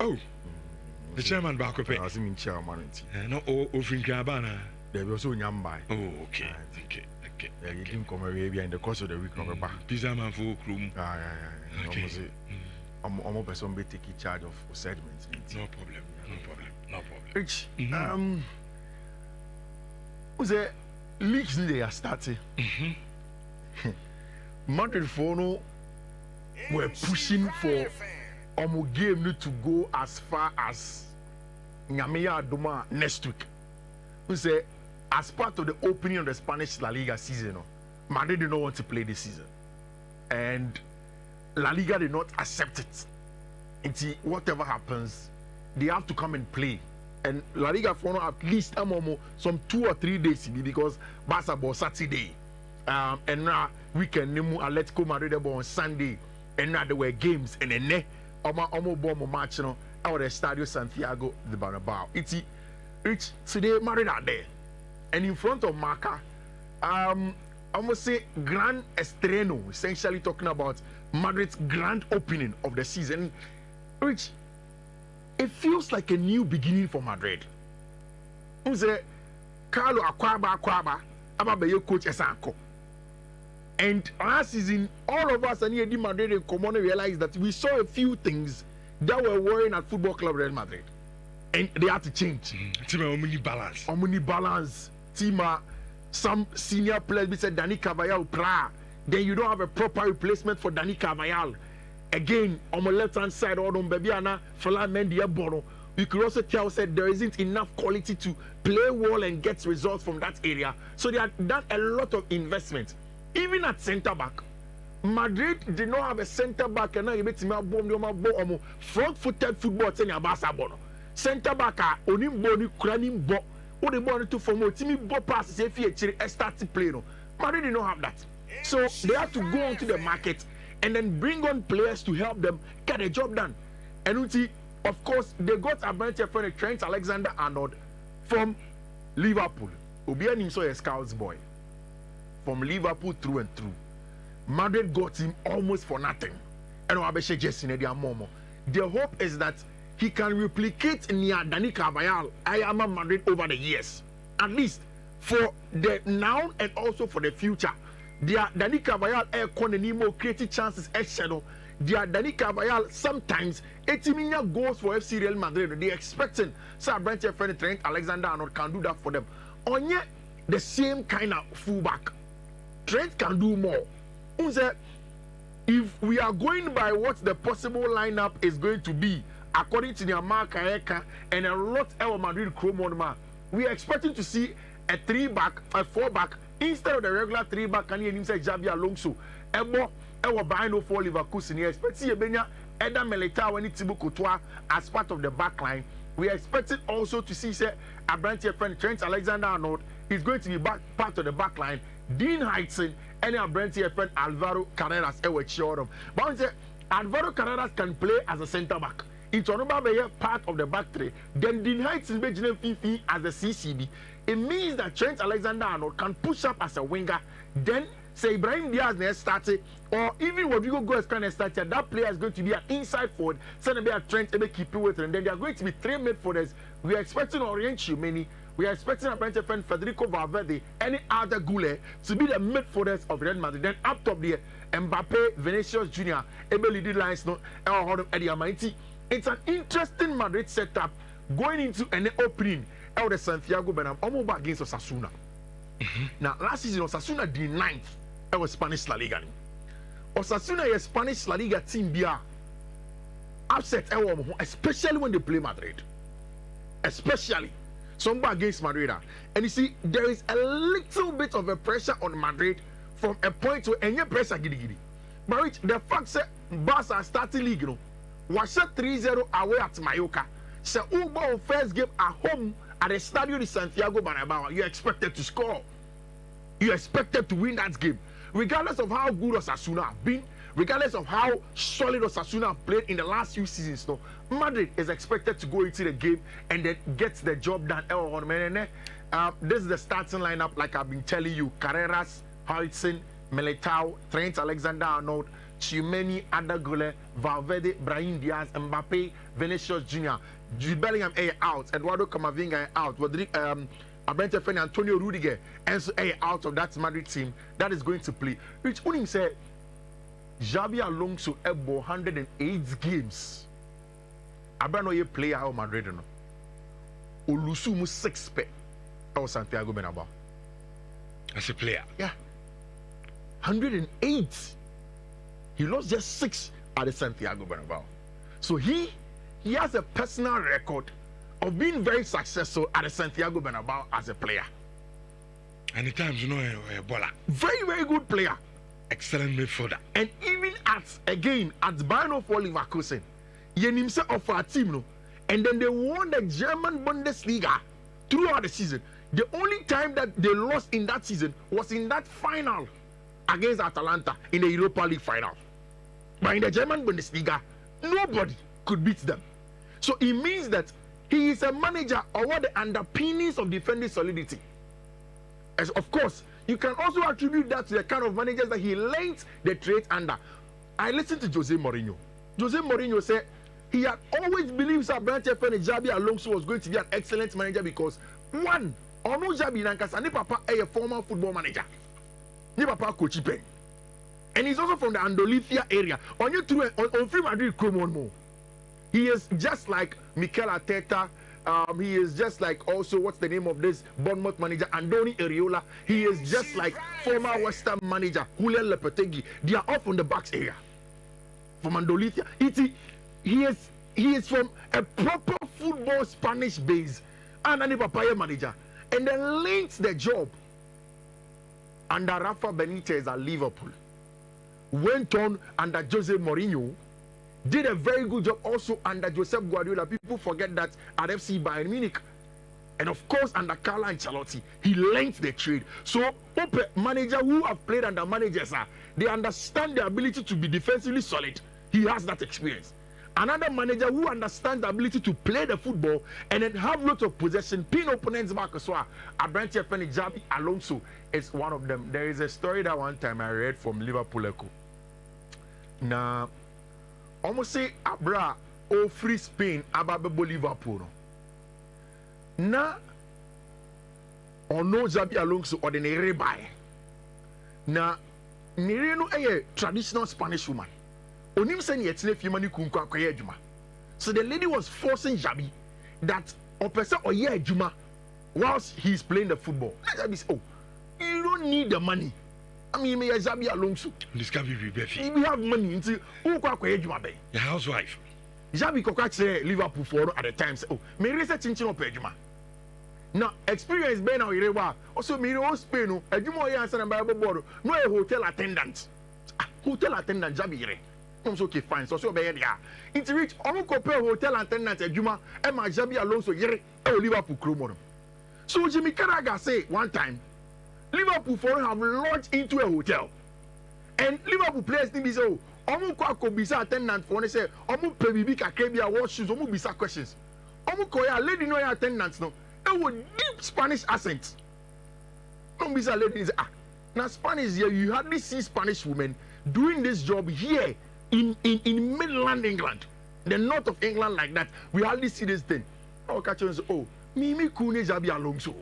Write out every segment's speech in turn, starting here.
Oh, the chairman back up. I was in chairman. No, offering Gabana. There was also Yambai. Oh, okay. You didn't come away in the course of the week. Pizza man for room. Okay. I'm a person be taking charge of segments. No problem. Rich, who's a leagues they are starting? Madrid for no were pushing for game to go as far as Nyamea Duma next week. Who say as part of the opening of the Spanish La Liga season, Madrid did not want to play this season, and La Liga did not accept it. Until whatever happens, they have to come and play. And La Liga for at least some 2 or 3 days because Barca ball Saturday, and now weekend Atletico Madrid on Sunday, and now there were games and then almost bomb match out of the Estadio Santiago de Bernabeu. It's rich today Madrid are there, and in front of Marca, I must say grand estreno, essentially talking about Madrid's grand opening of the season. Rich, it feels like a new beginning for Madrid. Say Carlo Akwaba Ababayo coach Esanko. And last season, all of us and here Madrid and Common realized that we saw a few things that were worrying at Football Club Real Madrid. And they had to change. Harmony balance. Some senior players we said Dani Carvajal then you don't have a proper replacement for Dani Carvajal. Again, on the left hand side, or on Babiana, Fala Mendy Bono, you could also tell said there isn't enough quality to play well and get results from that area. So they have done a lot of investment. Even at centre back, Madrid did not have a centre back and now you make him front-footed football saying Bono. Centre back onim boni kranim bo o the ball to form Timmy bo passes if he start to play. Madrid did not have that. So they have to go onto the market and then bring on players to help them get a job done. And of course, they got a bunch of friend Trent Alexander-Arnold from Liverpool. Obianim so a scouts boy from Liverpool through and through. Madrid got him almost for nothing. And Wabeshe Jesse Nedia Momo. The hope is that he can replicate near Dani Carvajal, Ayama Madrid over the years. At least for the now and also for the future. Their Dani Carvajal Konenimo creating chances at shadow. Their Dani Carvajal sometimes 80 goals for FC Real Madrid. They expecting Sir Brent friend Trent Alexander-Arnold can do that for them. On yet the same kind of fullback. Trent can do more. If we are going by what the possible lineup is going to be, according to the Eka and a lot of Madrid Chrome, we are expecting to see a 3-back, a 4-back, instead of the regular 3-back. Can you say Xabi Alonso? Ebo buying for Leverkusen. We expect to see Eda Militao and Thibaut Courtois as part of the back line. We are expecting also to see a branch friend Trent Alexander-Arnold is going to be part of the back line. Dean Heitzen and a branch friend Alvaro Carreras But Alvaro Carreras can play as a centre back. It's another part of the back three. Then Dean Heitzen Fiifi as the CCB. It means that Trent Alexander-Arnold can push up as a winger. Then say Ibrahim Diaz next started, or even Rodrigo Goes kind of started. That player is going to be an inside forward. Send a Trent keep with, and then they are going to be 3 midfielders. We are expecting Orient Chumeni. We are expecting a French friend Federico Valverde, any other Goulet to be the midfielders of Real Madrid. Then up top there, Mbappe, Vinicius Jr., Ebelidi Lines, no, Eddie Amaiti. It's an interesting Madrid setup going into an opening out of Santiago Bernabeu, almost against Osasuna. Now, last season, Osasuna did 9th. It was Spanish La Liga. Osasuna is Spanish La Liga team bia upset, especially when they play Madrid. Especially. Somebody against Madrid. And you see, there is a little bit of a pressure on Madrid from a point where any pressure giddy. But the fact that Barca starting league, was 3-0 away at Mallorca. So Uber first game at home at the Estadio de Santiago Bernabeu, you expected to score. You expected to win that game. Regardless of how good Osasuna have been, regardless of how solid Osasuna have played in the last few seasons, Madrid is expected to go into the game and then get the job done. This is the starting lineup, like I've been telling you. Carreras, Heitzen, Militao, Trent Alexander-Arnold, Chimeni, Adagule, Valverde, Brahim Diaz, Mbappe, Vinicius Jr., Jude Bellingham out, Eduardo Camavinga out, Abrante Feni, Antonio Rudiger, and so out of that Madrid team that is going to play. Which Unim said, Xavi Alonso ebo 108 games. Abrano ye player how Madrid no. Olusumu 6 pe. Or Santiago Bernabeu. As a player. Yeah. 108. He lost just 6 at the Santiago Bernabeu. So he has a personal record of being very successful at the Santiago Bernabeu as a player. And at times, you know, a baller. Very, very good player. Excellent midfielder. And even at Bayern for Leverkusen, Yenimse of our team, no, and then they won the German Bundesliga throughout the season. The only time that they lost in that season was in that final against Atalanta in the Europa League final. But in the German Bundesliga, nobody could beat them. So it means that he is a manager over the underpinnings of defending solidity. As of course, you can also attribute that to the kind of managers that he learned the trade under. I listened to Jose Mourinho. Jose Mourinho said he had always believed that Xavi Alonso was going to be an excellent manager because one, Ono Xabi Nankasa, ni papa a former football manager. Ni papa coach pen. And he's also from the Andalusia area. On you through on Free Madrid Cromon. He is just like Mikel Arteta. He is just like also what's the name of this Bournemouth manager Andoni Iraola. He is just like former West Ham manager Julian Lopetegui. They are all from the Bucks area, from Andalusia. He is from a proper football Spanish base and a papaya manager, and then links the job under Rafa Benitez at Liverpool. Went on under Jose Mourinho. Did a very good job also under Josep Guardiola. People forget that at FC Bayern Munich. And of course, under Carlo Ancelotti, he learned the trade. So, manager who have played under managers, they understand the ability to be defensively solid. He has that experience. Another manager who understands the ability to play the football and then have lots of possession, pin opponents back as well. Abrante Feni, Xavi Alonso is one of them. There is a story that one time I read from Liverpool Echo. Now, almost say Abra o free Spain ababebo Liverpool. Na ono Xabi Alonso ordinary by. Na Nhyira no a traditional Spanish woman. Onim say ni etine fi mani Nkunku akoye adwuma. So the lady was forcing Xabi that opese oye adwuma whilst he's playing the football. Xabi say, oh, you don't need the money. I mean, me Xabi Alonso. Discovery be we have money into who akoye adwuma be. Your housewife. Xabi kokwa say Liverpool for at the time say, oh, me research chinchino pe adwuma. Now, experience be na Irewa. Also, me no Spain no adwuma oye answer na Bible board. No a hotel attendant. Hotel attendant Xabi ire. I'm so okay, fine. So be there. Into reach, I'm compare hotel attendant adwuma e ma Xabi Alonso ire e Liverpool kromo. So Jimmy Carragher say one time, Liverpool for have launched into a hotel, and Liverpool players need be so. Omu kwa ko bisa attendant for say omu pe bibi kakra bia wash shoes omu bisa questions. Omu ko ya lady no ya attendant no. E wo deep Spanish accent. Omu bisa lady say now Spanish here you hardly see Spanish women doing this job here in Midland England, the north of England like that. We hardly see this thing. Oh, catch on say, oh, me kune Xabi Alonso.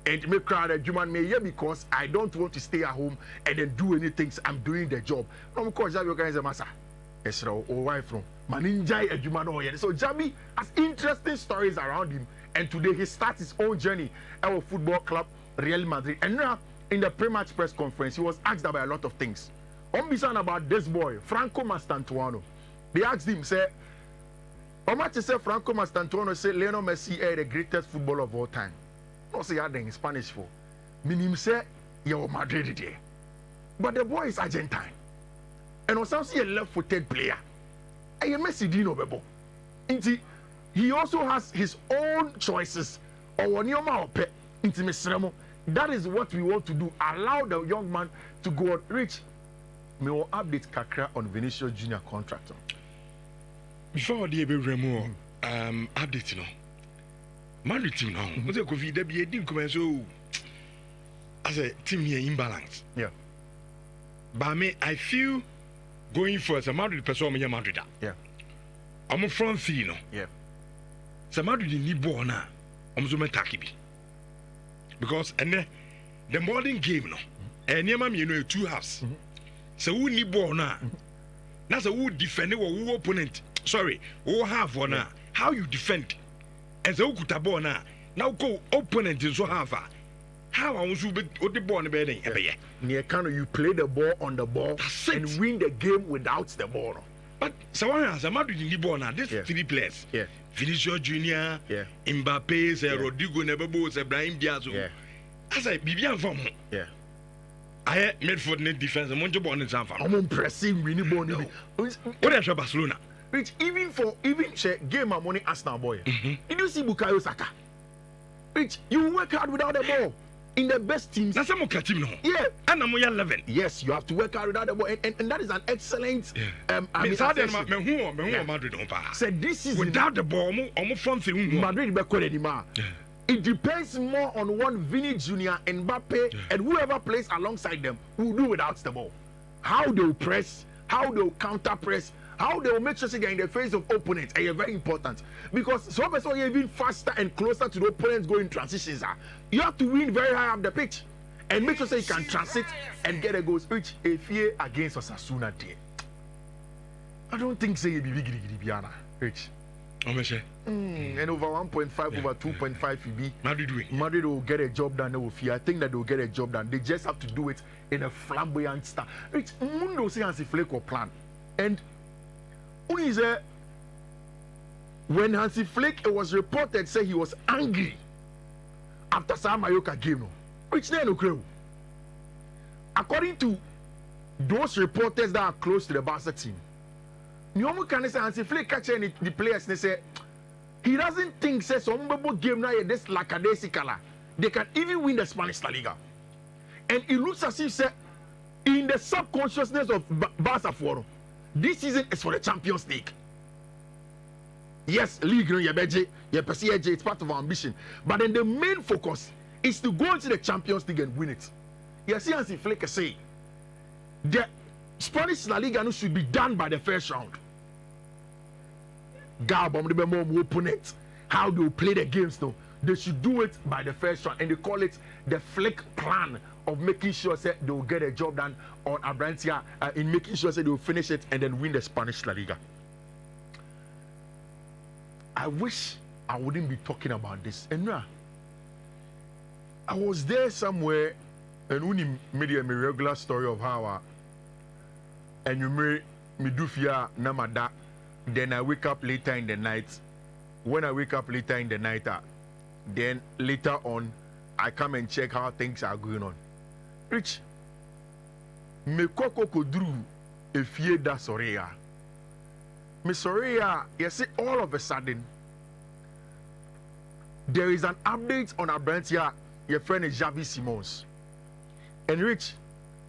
And me cry that human may here because I don't want to stay at home and then do anything. I'm doing the job. I'm called Xabi Alonso massa. Yes, or wife from Maninjai a human or so Xabi has interesting stories around him. And today he starts his own journey at a football club, Real Madrid. And now in the pre-match press conference, he was asked about a lot of things. On about this boy, Franco Mastantuono. They asked him, say, how much is Franco Mastantuono say Lionel Messi is the greatest footballer of all time? No say that in Spanish for. Meaning say you're Madrid there. But the boy is Argentine. And also see a left-footed player. And Messi dino bebo. He also has his own choices. Or that is what we want to do. Allow the young man to go on reach. Me will update kakra on Vinicius Junior contract. Before the remo update no. Madrid team now. What's the COVID? There be a team come so as a team here imbalance. Yeah. But I feel going for sɛ Madrid pɛ sɛ ɔmo yɛ Madrid a Yeah. ɔmo front three no Yeah. sɛ Madrid ni ball na ɔmo nso mɛtaki bi because ɛnɛ the modern game no nneɛma mmienu yɛ two halves sɛ wo ni ball na na sɛ wo defend wɔ wo opponent sorry wo half wɔ na how you defend and sɛ wo kuta ball na wo kɔ opponent nso half a how a wo nso wo de ball no bɛyɛ den ɛbɛyɛ Near kind of you play the ball on the ball That's it. and win the game without the ball. but sɛ wɔn a sɛ Madrid ni ball na this three players Yeah. Vinicius Junior Yeah. Mbappe sɛ Rodrigo na ɛbɛbɔ sɛ Brahim Diaz o Yeah. asɛ biribi anfa mo Yeah. ayɛ midfield ne defense mo n gye ball ne nsa nfa mo I'm impressive winning ball. wo de ɛhwɛ Barcelona Which even share game money Arsenal boy. Did you see Bukayo Saka? Which you work hard without the ball in the best teams. na sɛ mo ka team no ho Yeah. ɛna mo yɛ 11 Yes, you have to work hard without the ball, and that is an excellent. I mean, saa deɛ assessment. no mehu wɔ Madrid ho paa Said this season without the ball ɔmo front three hu Madrid be called anymore. It depends more on one Vini Junior, Mbappe, and whoever plays alongside them will do without the ball. How they will press, how they will counter press, how they will make sure they are in the face of opponents are very important. Because some person are even faster and closer to the opponents going transitions. You have to win very high up the pitch and make sure you can transit and get a goal. Which if you against Osasuna day, I don't think say you be big Biana. Rich. ɔmɛhyɛ And over 1.5, over 2.5 FB. Madrid will get a job done. They will fear. I think that they will get a job done. They just have to do it in a flamboyant style. It's Mundo say Hansi Flick or plan. And who is when Hansi Flick, it was reported say he was angry after Sam Mayoka game. No, which they no crowd. According to those reporters that are close to the Barca team, Nyomu can say Hansi Flick catching the players. They say he doesn't think say some game now this lackadaisical. They can even win the Spanish La Liga, and it looks as if say in the subconsciousness of Barca for this season is for the Champions League. Yes, league, it's part of our ambition, but then the main focus is to go into the Champions League and win it. Yes, Hansi Flick say the Spanish La Liga should be done by the first round. Opponent, how they will play the games though. They should do it by the first round, and they call it the Flick plan of making sure that they will get a job done on Abrantia in making sure that they will finish it and then win the Spanish La Liga. I wish I wouldn't be talking about this. And I was there somewhere, and when he made a regular story of how and you me do fear namada. Then I wake up later in the night. When I wake up later in the night, then later on, I come and check how things are going on. Rich, me koko kodru efie da sorea. Me sorea, you see, all of a sudden, there is an update on Abrantia. Your friend is Xavi Simons. And Rich,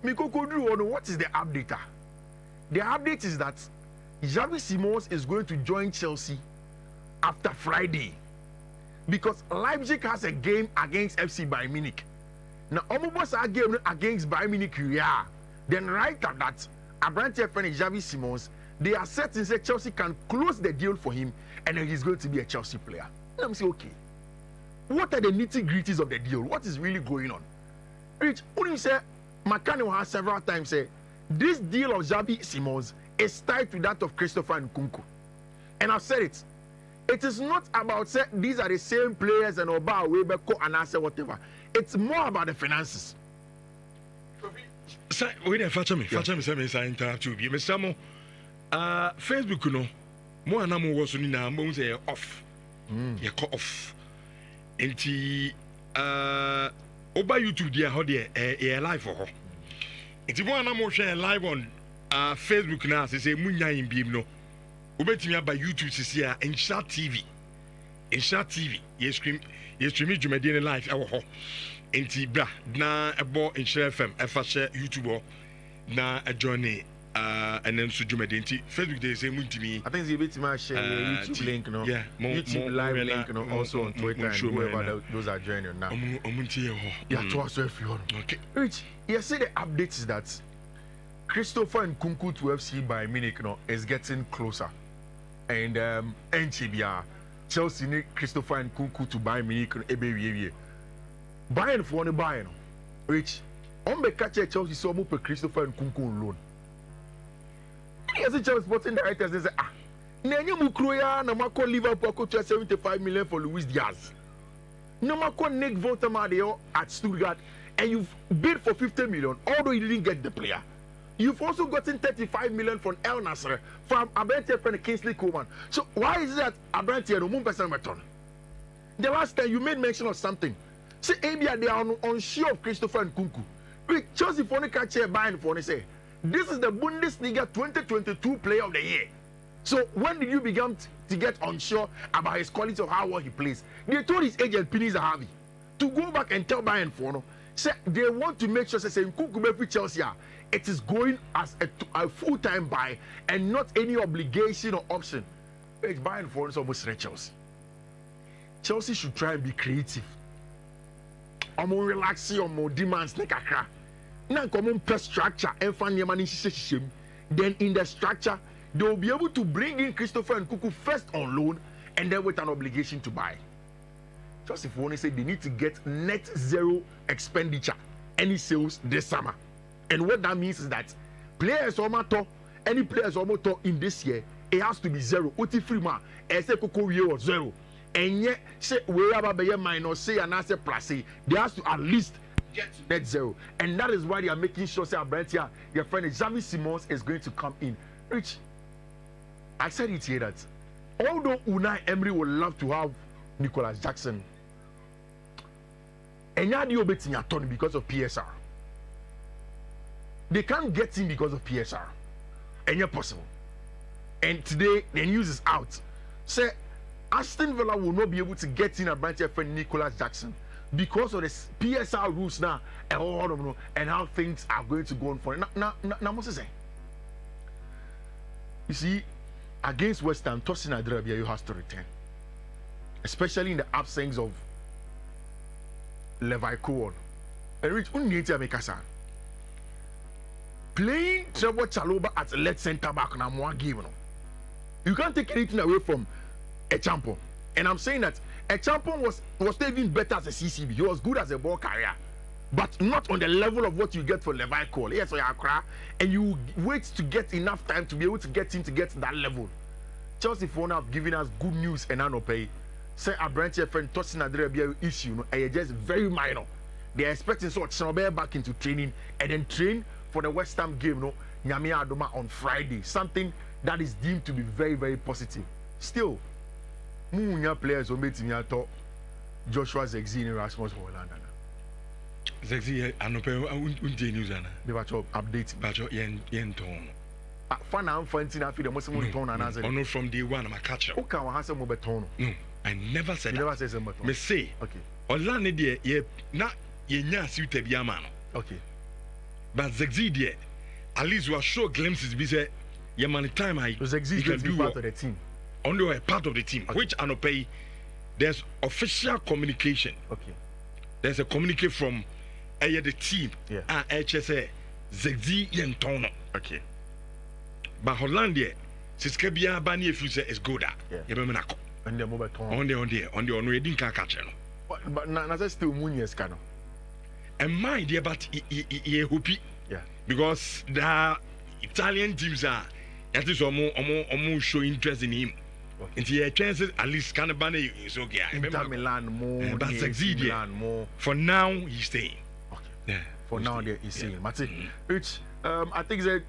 me koko kodru, what is the update? The update is that Xavi Simons is going to join Chelsea after Friday because Leipzig has a game against FC Bayern Munich. Now, almost a game against Bayern Munich, then right after that, Abrantia friend Xavi Simons, they are certain that Chelsea can close the deal for him and then he's going to be a Chelsea player. And I'm saying, okay, what are the nitty-gritties of the deal? What is really going on? Rich, when you say, McCann has several times said, this deal of Xavi Simons is tied to that of Christopher Nkunku. And I've said it. It is not about say these are the same players and Oba Webeko and I say whatever. It's more about the finances. Wait there, Fatcha me say me say interrupt you. Mr. Mo, Facebook no, mo anamo was ni na mo say off. You cut off. Enti Oba YouTube there how there live for her. Enti mo anamo share live on Facebook now say munya in biem no. Ubetimi aba YouTube sisi a Nhyira TV. Nhyira TV. You stream dwumadi live ɛwɔ hɔ. Enti bra na ɛbɔ Nhyira FM ɛfa hyɛ YouTube na ɛjoin and then so dwumadi enti Facebook dey say muntimi. I think it's a bit share YouTube link no. Yeah, YouTube live link no also on Twitter and whoever those are joining now. Omunti ye ho. Yeah, to us if you. Okay. Rich, you see the updates is that Christopher Nkunku to FC Bayern Munich is getting closer. And NCBA, Chelsea need Christopher Nkunku to Bayern Munich. Bayern for one Bayern. Which, on the catch Chelsea so much Christopher Nkunku on loan. Yes, the Chelsea Sporting Directors they say, Nanya Mukruya, Namako Liverpool coach 75 million for Luis Diaz. Namako Nick Voldemar at Stuttgart, and you've bid for 50 million, although you didn't get the player. You've also gotten 35 million from El Nasser, from Abrante and Kingsley Coman. So why is it that Abrante and Mumpesan return? The last time you made mention of something. Say Abia they are unsure of Christopher Nkunku. With Chelsea for the catch Bayern for say this is the Bundesliga 2022 Player of the Year. So when did you begin to get unsure about his quality of how well he plays? They told his agent Pini Zahavi to go back and tell Bayern for no. Say they want to make sure say Nkunku be Chelsea. It is going as a full-time buy and not any obligation or option. It's Bayern for almost Chelsea. Chelsea should try and be creative. I'm more relaxing, I'm more demands. Now come on per structure and find your money. Then in the structure, they will be able to bring in Christopher Nkunku first on loan and then with an obligation to buy. Just if you want to say they need to get net zero expenditure, any sales this summer. And what that means is that players any players in this year, it has to be zero. Uti free man, say Coco was zero. And yet, say wherever be minus say and I say plus say, they has to at least get net zero. And that is why they are making sure say Abrantia, your friend Xavi Simons is going to come in. Rich, I said it here that although Unai Emery would love to have Nicholas Jackson, and now you bet in your turn because of PSR. They can't get him because of PSR. And yet possible. And today the news is out. Say Aston Villa will not be able to get in a branch friend Nicholas Jackson because of the PSR rules now and how things are going to go on for it. Now what's say? You see, against West Ham, Tosin Adrabia you has to return. Especially in the absence of Levi Cohen. And Rich Unyeti playing Trevor Chalobah at left centre back na more game. You can't take anything away from a champion. And I'm saying that a champion was not even better as a CCB. He was good as a ball carrier, but not on the level of what you get for Levi Cole. Yes, so you cry, and you wait to get enough time to be able to get him to get to that level. Chelsea for now have given us good news and I no pay. Say a branch friend Tosin Adrabia issue, and just very minor. They are expecting so Chalobah back into training and then train for the West Ham game, Nyame Adoma on Friday. Something that is deemed to be very, very positive. Still, Munya players will make me talk Joshua Zexi and Rasmus Holland. Zexi, I know unje news ana. They were update. Bacho yen tone. Fan am fancy na fi the most tone and answer. Ono from day one I'm a catcher. Who can have some beton? No, I never said that. You never said some beton. Me say. Okay. Olane de ye na ye nya suit bi ama no. Okay. But Zexi there, at least we are show glimpses. Be say, yeah, man, time I Zexi can be part of the team. Only a part of the team, okay. Which I don't pay. There's official communication. Okay. There's a communique from the team. Yeah. HSA Zexi Yentono. Okay. But Hollandia, Siskabia Bani if you say is good. Yeah. You remember Nako. And the mobile on the we didn't catch it. But now that's still Munyes Cano. And my dear, but he hoopy. Yeah. Because the Italian teams are at least almost show interest in him. Okay. And he chances at least Canabane is okay. Inter Milan more, but succeed Milan more. For now, he's staying. Okay. Yeah. For now, he's staying. Mate, Rich, I think that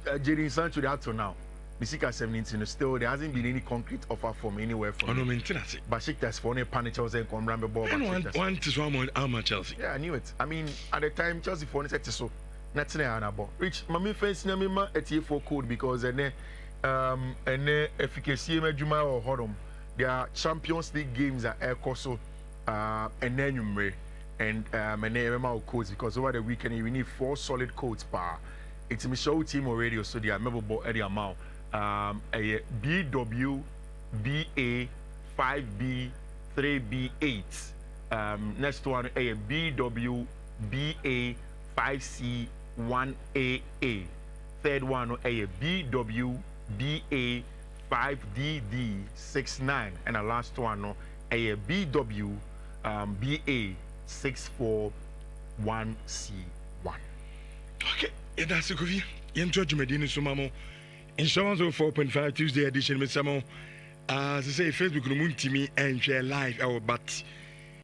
Jadon Sancho they had to now. The Sika 17 still there hasn't been any concrete offer from anywhere from. Oh no, maintenance. Besiktas for any panic Chelsea come ramble ball. One to one Chelsea. Yeah, I knew it. I mean, at the time Chelsea for said so. Nothing anabo. Rich, mami fence na mema eti4 code because ene efficacy medjuma or hodom. Their Champions League games are ekoso and then and mema codes because over the weekend you need 4 solid codes per. It's a show team already so they are memorable at the amount. A BW BA 5B 3B8. Next one a BW BA 5C 1AA. third one no BWBA 5DD69 and the last one no BW BA 641C1. Okay, that's a coffee. Enjoy Medina Sumamo. Insurance 4.5 Tuesday edition with Samo. As I say, Facebook no mun timi and share live our but